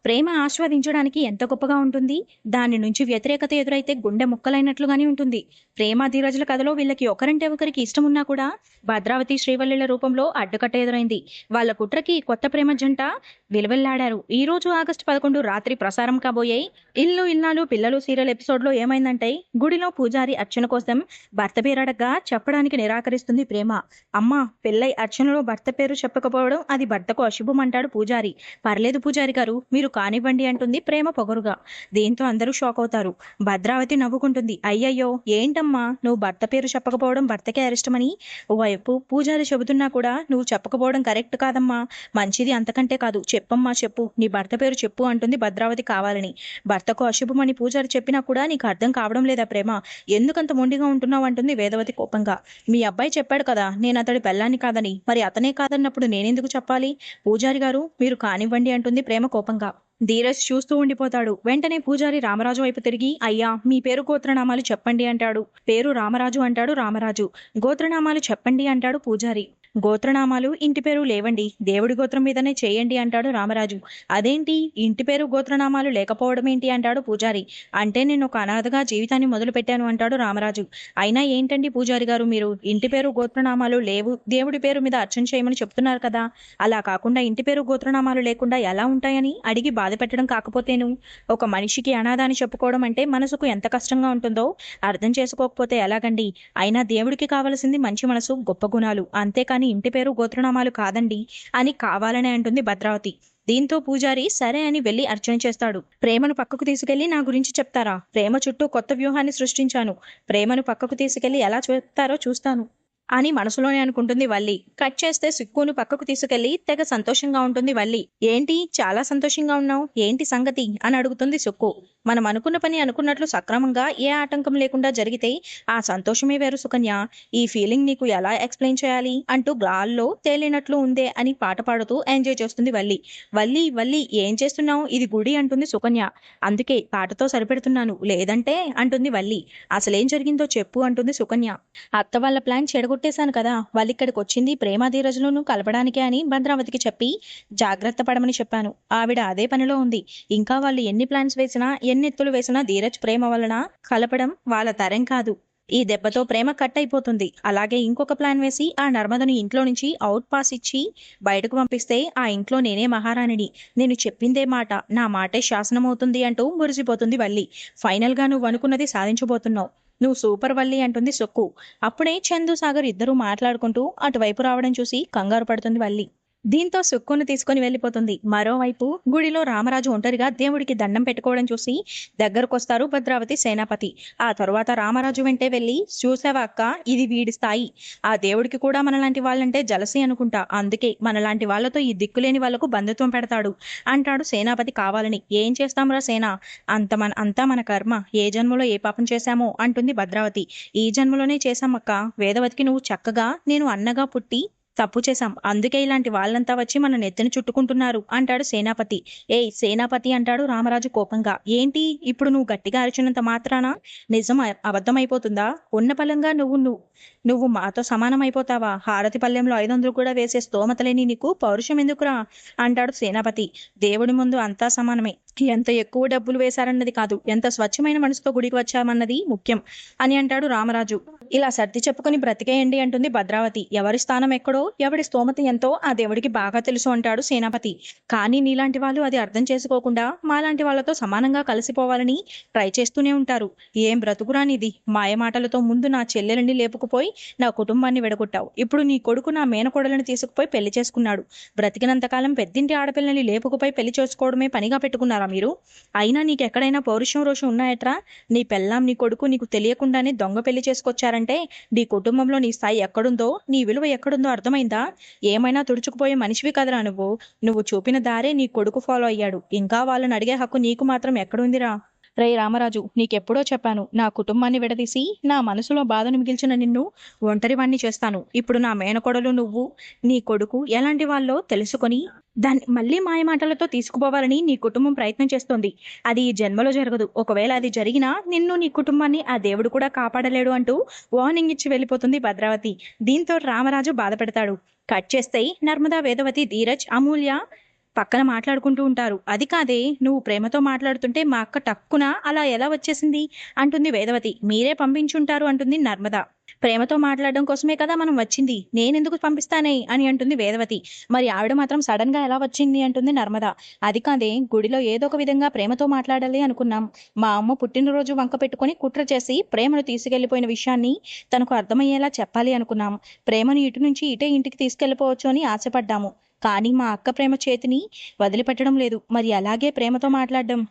ప్రేమ ఆస్వాదించడానికి ఎంత గొప్పగా ఉంటుంది. దాని నుంచి వ్యతిరేకత ఎదురైతే గుండె ముక్కలైనట్లుగానే ఉంటుంది. ప్రేమ ధీరజుల కథలో వీళ్ళకి ఒకరంటే ఒకరికి ఇష్టమున్నా కూడా భద్రావతి శ్రీవల్లిల రూపంలో అడ్డుకట్ట ఎదురైంది. వాళ్ళ కుట్రకి కొత్త ప్రేమ జంట విలువెల్లాడారు. ఈ రోజు ఆగస్టు 11 రాత్రి ప్రసారం కాబోయే ఇల్లు ఇల్లాలు పిల్లలు సీరియల్ ఎపిసోడ్ లో ఏమైందంటే, గుడిలో పూజారి అర్చన కోసం భర్త పేరు అడగ్గా చెప్పడానికి నిరాకరిస్తుంది ప్రేమ. అమ్మ, పెళ్ళై అర్చనలో భర్త పేరు చెప్పకపోవడం అది భర్తకు అశుభం అంటాడు పూజారి. పర్లేదు పూజారి గారు, మీరు కానివ్వండి అంటుంది ప్రేమ పొగరుగా. దీంతో అందరూ షాక్ అవుతారు. భద్రావతి నవ్వుకుంటుంది. అయ్యయ్యో, ఏంటమ్మా నువ్వు భర్త పేరు చెప్పకపోవడం భర్తకే అరిష్టమని ఓవైపు పూజారి చెబుతున్నా కూడా నువ్వు చెప్పకపోవడం కరెక్ట్ కాదమ్మా, మంచిది అంతకంటే కాదు, చెప్పమ్మా చెప్పు, నీ భర్త పేరు చెప్పు అంటుంది భద్రావతి కావాలని. భర్తకు అశుభమని పూజారి చెప్పినా కూడా నీకు అర్థం కావడం లేదా ప్రేమ, ఎందుకంత మొండిగా ఉంటున్నావు అంటుంది వేదవతి కోపంగా. మీ అబ్బాయి చెప్పాడు కదా నేను అతడి పెళ్ళాన్ని కాదని, మరి అతనే కాదన్నప్పుడు నేనెందుకు చెప్పాలి? పూజారి గారు మీరు కానివ్వండి అంటుంది ప్రేమ కోపంగా. ధీరజ్ చూస్తూ ఉండిపోతాడు. వెంటనే పూజారి రామరాజు వైపు తిరిగి, అయ్యా మీ పేరు గోత్రనామాలు చెప్పండి అంటాడు. పేరు రామరాజు అంటాడు రామరాజు. గోత్రనామాలు చెప్పండి అంటాడు పూజారి. గోత్రనామాలు ఇంటి పేరు లేవండి, దేవుడి గోత్రం మీదనే చేయండి అంటాడు రామరాజు. అదేంటి ఇంటి పేరు గోత్రనామాలు లేకపోవడం ఏంటి అంటాడు పూజారి. అంటే నేను ఒక అనాథగా జీవితాన్ని మొదలు పెట్టాను అంటాడు రామరాజు. అయినా ఏంటండి పూజారి గారు, మీరు ఇంటి పేరు గోత్రనామాలు లేవు దేవుడి పేరు మీద అర్చన చేయమని చెప్తున్నారు కదా, అలా కాకుండా ఇంటి పేరు గోత్రనామాలు లేకుండా ఎలా ఉంటాయని అడిగి బాధ పెట్టడం కాకపోతేను. ఒక మనిషికి అనాథ అని చెప్పుకోవడం అంటే మనసుకు ఎంత కష్టంగా ఉంటుందో అర్థం చేసుకోకపోతే ఎలాగండి? అయినా దేవుడికి కావలసింది మంచి మనసు, గొప్ప గుణాలు, అంతేకాని ఇంటి పేరు గోత్రనామాలు కాదండి అని కావాలనే అంటుంది భద్రావతి. దీంతో పూజారి సరే అని వెళ్లి అర్చన చేస్తాడు. ప్రేమను పక్కకు తీసుకెళ్లి నా గురించి చెప్తారా? ప్రేమ చుట్టూ కొత్త వ్యూహాన్ని సృష్టించాను, ప్రేమను పక్కకు తీసుకెళ్లి ఎలా చెప్తారో చూస్తాను అని మనసులోనే అనుకుంటుంది వల్లి. కట్ చేస్తే సుక్కును పక్కకు తీసుకెళ్లి తెగ సంతోషంగా ఉంటుంది వల్లి. ఏంటి చాలా సంతోషంగా ఉన్నావు, ఏంటి సంగతి అని అడుగుతుంది సుక్కు. మనం అనుకున్న పని అనుకున్నట్లు సక్రమంగా ఏ ఆటంకం లేకుండా జరిగితే ఆ సంతోషమే వేరు సుకన్య. ఈ ఫీలింగ్ నీకు ఎలా ఎక్స్ప్లెయిన్ చేయాలి అంటూ గాల్లో తేలినట్లు ఉందే అని పాట పాడుతూ ఎంజాయ్ చేస్తుంది వల్లి. వల్లి వల్లి ఏం చేస్తున్నావు, ఇది గుడి అంటుంది సుకన్య. అందుకే పాటతో సరిపెడుతున్నాను, లేదంటే అంటుంది వల్లి. అసలేం జరిగిందో చెప్పు అంటుంది సుకన్య. అత్త వాళ్ళ ప్లాన్ చెడగొట్టేశాను కదా, వాళ్ళిక్కడికి వచ్చింది ప్రేమాధీరజులను కలపడానికే అని భద్రావతికి చెప్పి జాగ్రత్త పడమని చెప్పాను. ఆవిడ అదే పనిలో ఉంది. ఇంకా వాళ్ళు ఎన్ని ప్లాన్స్ వేసినా ఎన్ని ఎత్తులు వేసినా ధీరజ్ ప్రేమ వలన కలపడం వాళ్ళ తరం కాదు. ఈ దెబ్బతో ప్రేమ కట్ అయిపోతుంది. అలాగే ఇంకొక ప్లాన్ వేసి ఆ నర్మదను ఇంట్లో నుంచి అవుట్ పాస్ ఇచ్చి బయటకు పంపిస్తే ఆ ఇంట్లో నేనే మహారాణిని, నేను చెప్పిందే మాట, నా మాటే శాసనమవుతుంది అంటూ మురిసిపోతుంది వల్లి. ఫైనల్ గా నువ్వు అనుకున్నది సాధించబోతున్నావు, నువ్వు సూపర్ వల్లి అంటుంది సొక్కు. అప్పుడే చందు సాగర్ ఇద్దరూ మాట్లాడుకుంటూ అటువైపు రావడం చూసి కంగారు పడుతుంది వల్లి. దీంతో సుక్కును తీసుకుని వెళ్ళిపోతుంది. మరోవైపు గుడిలో రామరాజు ఒంటరిగా దేవుడికి దండం పెట్టుకోవడం చూసి దగ్గరకొస్తారు భద్రావతి సేనాపతి. ఆ తరువాత రామరాజు వెంటే వెళ్ళి, చూసావా అక్క, ఇది వీడి స్థాయి, ఆ దేవుడికి కూడా మనలాంటి వాళ్ళంటే జలసి అనుకుంటా, అందుకే మనలాంటి వాళ్ళతో ఈ దిక్కులేని వాళ్లకు బంధుత్వం పెడతాడు అంటాడు సేనాపతి కావాలని. ఏం చేస్తాంరా సేనా, అంతా మన కర్మ, ఏ జన్మలో ఏ పాపం చేశామో అంటుంది భద్రావతి. ఈ జన్మలోనే చేశామక్క, వేదవతికి నువ్వు చక్కగా నేను అన్నగా పుట్టి తప్పు చేశాం, అందుకే ఇలాంటి వాళ్ళంతా వచ్చి మన నెత్తిని చుట్టుకుంటున్నారు అంటాడు సేనాపతి. ఏయ్ సేనాపతి అంటాడు రామరాజు కోపంగా. ఏంటి ఇప్పుడు నువ్వు గట్టిగా అరిచినంత మాత్రాన నిజం అబద్ధమైపోతుందా? ఉన్న పలంగా నువ్వు మాతో సమానం అయిపోతావా? హారతి పల్లెంలో 500 కూడా వేసే స్తోమతలేని నీకు పౌరుషం ఎందుకురా అంటాడు సేనాపతి. దేవుడి ముందు అంతా సమానమే, ఎంత ఎక్కువ డబ్బులు వేశారన్నది కాదు, ఎంత స్వచ్ఛమైన మనసుతో గుడికి వచ్చామన్నది ముఖ్యం అని అంటాడు రామరాజు. ఇలా సర్ది చెప్పుకుని బ్రతికేయండి అంటుంది భద్రావతి. ఎవరి స్థానం ఎక్కడో ఎవడి స్తోమత ఎంతో ఆ దేవుడికి బాగా తెలుసు అంటాడు సేనాపతి. కానీ నీలాంటి వాళ్ళు అది అర్థం చేసుకోకుండా మాలాంటి వాళ్ళతో సమానంగా కలిసిపోవాలని ట్రై చేస్తూనే ఉంటారు. ఏం బ్రతుకురానిది, మాయమాటలతో ముందు నా చెల్లెలని లేపుకుపోయి నా కుటుంబాన్ని విడగొట్టావు, ఇప్పుడు నీ కొడుకు నా మేనకోడలను తీసుకుపోయి పెళ్లి చేసుకున్నాడు, బ్రతికినంతకాలం పెద్దింటి ఆడపిల్లని లేపుకుపోయి పెళ్లి చేసుకోవడమే పనిగా పెట్టుకున్నారా మీరు? అయినా నీకెక్కడైనా పౌరుషం రోషం ఉన్నాయట్రా? నీ పెళ్ళాం నీ కొడుకు నీకు తెలియకుండానే దొంగ పెళ్లి చేసుకొచ్చారంటే నీ కుటుంబంలో నీ స్థాయి ఎక్కడుందో, నీ విలువ ఎక్కడుందో అర్థమైందా? ఏమైనా తుడుచుకుపోయే మనిషివి కదరా నువ్వు చూపిన దారే నీ కొడుకు ఫాలో అయ్యాడు, ఇంకా వాళ్ళని అడిగే హక్కు నీకు మాత్రం ఎక్కడుందిరా? రే రామరాజు, నీకెప్పుడో చెప్పాను, నా కుటుంబాన్ని విడదీసి నా మనసులో బాధను మిగిల్చిన నిన్ను ఒంటరివాణ్ణి చేస్తాను. ఇప్పుడు నా మేనకోడలు నువ్వు నీ కొడుకు ఎలాంటి వాళ్ళో తెలుసుకొని దాన్ని మళ్ళీ మాయమాటలతో తీసుకుపోవాలని నీ కుటుంబం ప్రయత్నం చేస్తోంది. అది ఈ జన్మలో జరగదు. ఒకవేళ అది జరిగినా నిన్ను నీ కుటుంబాన్ని ఆ దేవుడు కూడా కాపాడలేడు అంటూ వార్నింగ్ ఇచ్చి వెళ్ళిపోతుంది భద్రావతి. దీంతో రామరాజు బాధపడతాడు. కట్ చేస్తే నర్మదా, వేదవతి, ధీరజ్, అమూల్య పక్కన మాట్లాడుకుంటూ ఉంటారు. అది కాదే, నువ్వు ప్రేమతో మాట్లాడుతుంటే మా అక్క టక్కున అలా ఎలా వచ్చేసింది అంటుంది వేదవతి. మీరే పంపించుంటారు అంటుంది నర్మద. ప్రేమతో మాట్లాడడం కోసమే కదా మనం వచ్చింది, నేనెందుకు పంపిస్తానే అని అంటుంది వేదవతి. మరి ఆవిడ మాత్రం సడన్ గా ఎలా వచ్చింది అంటుంది నర్మద. అది కాదే, గుడిలో ఏదో ఒక విధంగా ప్రేమతో మాట్లాడాలి అనుకున్నాం. మా అమ్మ పుట్టినరోజు వంక పెట్టుకుని కుట్ర చేసి ప్రేమను తీసుకెళ్లిపోయిన విషయాన్ని తనకు అర్థమయ్యేలా చెప్పాలి అనుకున్నాం. ప్రేమను ఇటు నుంచి ఇటే ఇంటికి తీసుకెళ్లిపోవచ్చు అని ఆశపడ్డాము. కానీ మా అక్క ప్రేమ చేతిని వదిలిపెట్టడం లేదు. మరి అలాగే ప్రేమతో మాట్లాడడం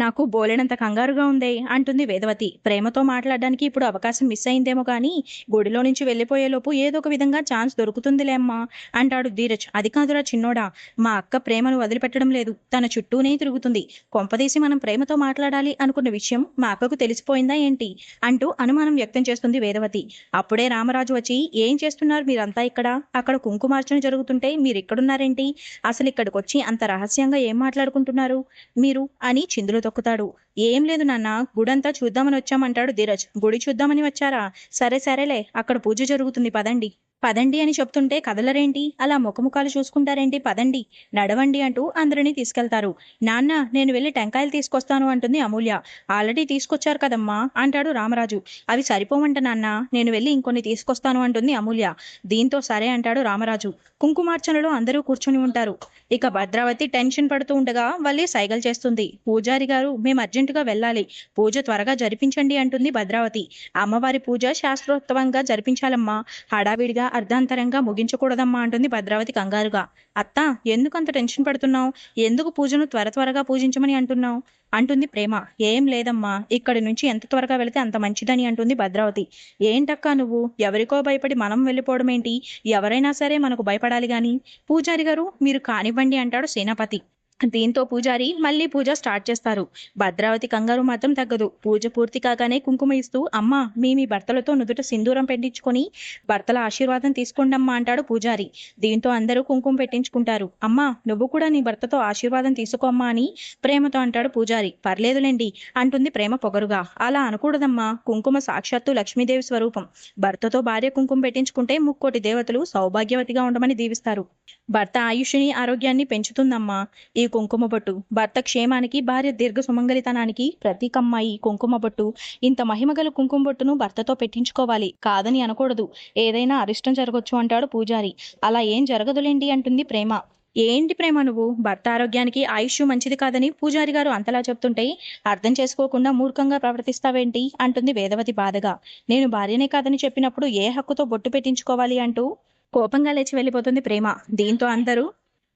నాకు బోలెడంత కంగారుగా ఉందే అంటుంది వేదవతి. ప్రేమతో మాట్లాడడానికి ఇప్పుడు అవకాశం మిస్ అయిందేమో కానీ గుడిలో నుంచి వెళ్ళిపోయేలోపు ఏదో ఒక విధంగా ఛాన్స్ దొరుకుతుందిలే అమ్మా అంటాడు ధీరజ్. అది కాదురా చిన్నోడా, మా అక్క ప్రేమను వదిలిపెట్టడం లేదు, తన చుట్టూనే తిరుగుతుంది. కొంపదీసి మనం ప్రేమతో మాట్లాడాలి అనుకున్న విషయం మా అక్కకు తెలిసిపోయిందా ఏంటి అంటూ అనుమానం వ్యక్తం చేస్తుంది వేదవతి. అప్పుడే రామరాజు వచ్చి, ఏం చేస్తున్నారు మీరంతా ఇక్కడ? అక్కడ కుంకుమార్చన జరుగుతుంటే మీరు ఇక్కడున్నారేంటి? అసలు ఇక్కడికి వచ్చి అంత రహస్యంగా ఏం మాట్లాడుకుంటున్నారు మీరు అని చిందులు తొక్కుతాడు. ఏం లేదు నాన్న, గుడంతా చూద్దామని వచ్చామంటాడు ధీరజ్. గుడి చూద్దామని వచ్చారా? సరే సరేలే, అక్కడ పూజ జరుగుతుంది పదండి. పదండి అని చెప్తుంటే కదలరేంటి? అలా ముఖముఖాలు చూసుకుంటారేంటి? పదండి, నడవండి అంటూ అందరినీ తీసుకెళ్తారు. నాన్న, నేను వెళ్ళి టెంకాయలు తీసుకొస్తాను అంటుంది అమూల్య. ఆల్రెడీ తీసుకొచ్చారు కదమ్మా అంటాడు రామరాజు. అవి సరిపోవంట నాన్న, నేను వెళ్ళి ఇంకొన్ని తీసుకొస్తాను అంటుంది అమూల్య. దీంతో సరే అంటాడు రామరాజు. కుంకుమార్చనలో అందరూ కూర్చొని ఉంటారు. ఇక భద్రావతి టెన్షన్ పడుతూ ఉండగా వల్లి సైగలు చేస్తుంది. పూజారి గారు, మేము అర్జెంటుగా వెళ్ళాలి, పూజ త్వరగా జరిపించండి అంటుంది భద్రావతి. అమ్మవారి పూజ శాస్త్రోక్తంగా జరిపించాలమ్మా, హడావిడిగా అర్ధాంతరంగా ముగించకూడదమ్మా అంటుంది భద్రావతి కంగారుగా. అత్త, ఎందుకంత టెన్షన్ పడుతున్నావు? ఎందుకు పూజను త్వరగా పూజించమని అంటున్నావు అంటుంది ప్రేమ. ఏం లేదమ్మా, ఇక్కడి నుంచి ఎంత త్వరగా వెళితే అంత మంచిదని అంటుంది భద్రావతి. ఏంటక్కా నువ్వు, ఎవరికో భయపడి మనం వెళ్ళిపోవడం ఏంటి? ఎవరైనా సరే మనకు భయపడాలి గాని. పూజారి గారు, మీరు కానివ్వండి అంటాడు సేనాపతి. దీంతో పూజారి మళ్ళీ పూజ స్టార్ట్ చేస్తారు. భద్రావతి కంగారు మాత్రం తగ్గదు. పూజ పూర్తి కాగానే కుంకుమ ఇస్తూ, అమ్మా, మీ భర్తలతో నుదుట సింధూరం పెట్టించుకొని భర్తల ఆశీర్వాదం తీసుకోండమ్మా అంటాడు పూజారి. దీంతో అందరూ కుంకుమ పెట్టించుకుంటారు. అమ్మా, నువ్వు కూడా నీ భర్తతో ఆశీర్వాదం తీసుకోమ్మా అని ప్రేమతో అంటాడు పూజారి. పర్లేదులేండి అంటుంది ప్రేమ పొగరుగా. అలా అనకూడదమ్మా, కుంకుమ సాక్షాత్తు లక్ష్మీదేవి స్వరూపం. భర్తతో భార్య కుంకుమ పెట్టించుకుంటే ముక్కోటి దేవతలు సౌభాగ్యవతిగా ఉండమని దీవిస్తారు. భర్త ఆయుష్ని ఆరోగ్యాన్ని పెంచుతుందమ్మా ఈ కుంకుమ బొట్టు. భర్త క్షేమానికి, భార్య దీర్ఘ సుమంగళితనానికి ప్రతీకమ్మాయి కుంకుమ బొట్టు. ఇంత మహిమగల కుంకుమ బొట్టును భర్తతో పెట్టించుకోవాలి, కాదని అనకూడదు. ఏదైనా అరిష్టం జరగొచ్చు అంటాడు పూజారి. అలా ఏం జరగదులేండి అంటుంది ప్రేమ. ఏంటి ప్రేమ నువ్వు, భర్త ఆరోగ్యానికి ఆయుష్ మంచిది కాదని పూజారి గారు అంతలా చెప్తుంటే అర్థం చేసుకోకుండా మూర్ఖంగా ప్రవర్తిస్తావేంటి అంటుంది వేదవతి బాధగా. నేను భార్యనే కాదని చెప్పినప్పుడు ఏ హక్కుతో బొట్టు పెట్టించుకోవాలి అంటూ కోపంగా లేచి వెళ్ళిపోతుంది ప్రేమ. దీంతో అందరూ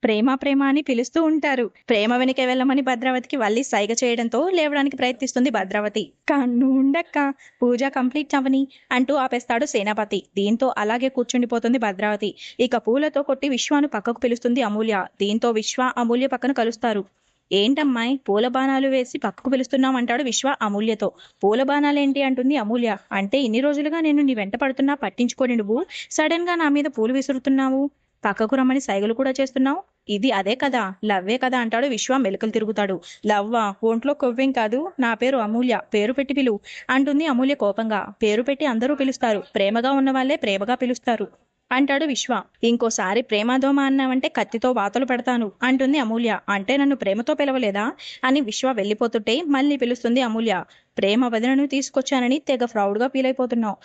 ప్రేమ ప్రేమ అని పిలుస్తూ ఉంటారు. ప్రేమ వెనక వెళ్ళమని భద్రావతికి వల్లి సైగ చేయడంతో లేవడానికి ప్రయత్నిస్తుంది భద్రావతి. కన్ను ఉండక్క, పూజ కంప్లీట్ అవని అంటూ ఆపేస్తాడు సేనాపతి. దీంతో అలాగే కూర్చుండిపోతుంది భద్రావతి. ఇక పూలతో కొట్టి విశ్వాను పక్కకు పిలుస్తుంది అమూల్య. దీంతో విశ్వ, అమూల్య పక్కన కలుస్తారు. ఏంటమ్మాయి, పూల బాణాలు వేసి పక్కకు పిలుస్తున్నాం అంటాడు విశ్వ అమూల్యతో. పూల బాణాలేంటి అంటుంది అమూల్య. అంటే ఇన్ని రోజులుగా నేను నీ వెంట పడుతున్నా పట్టించుకొని నువ్వు సడన్ గా నా మీద పూలు విసురుతున్నావు, పక్కకు రమ్మని సైగలు కూడా చేస్తున్నావు. ఇది అదే కదా, లవ్వే కదా అంటాడు విశ్వ మెలకలు తిరుగుతాడు. లవ్వా, ఒంట్లో కొవ్వేం కాదు, నా పేరు అమూల్య, పేరు పెట్టి పిలువు అంటుంది అమూల్య కోపంగా. పేరు పెట్టి అందరూ పిలుస్తారు, ప్రేమగా ఉన్న వాళ్ళే ప్రేమగా పిలుస్తారు అంటాడు విశ్వ. ఇంకోసారి ప్రేమదోమ అన్నావంటే కత్తితో వాతలు పెడతాను అంటుంది అమూల్య. అంటే నన్ను ప్రేమతో పిలవలేదా అని విశ్వ వెళ్ళిపోతుంటే మళ్ళీ పిలుస్తుంది అమూల్య. ప్రేమ వదినను తీసుకొచ్చానని తెగ ప్రౌడ్గా ఫీల్ అయిపోతున్నావు.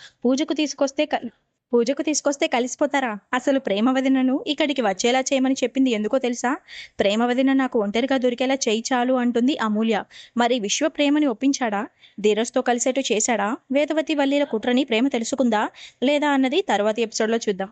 పూజకు తీసుకొస్తే కలిసిపోతారా? అసలు ప్రేమ వదినను ఇక్కడికి వచ్చేలా చేయమని చెప్పింది ఎందుకో తెలుసా? ప్రేమ వదిన నాకు ఒంటరిగా దొరికేలా చేయి చాలు అంటుంది అమూల్య. మరి విశ్వ ప్రేమని ఒప్పించాడా? ధీరజ్తో కలిసేట్టు చేశాడా? వేదవతి వల్లీల కుట్రని ప్రేమ తెలుసుకుందా లేదా అన్నది తర్వాతి ఎపిసోడ్లో చూద్దాం.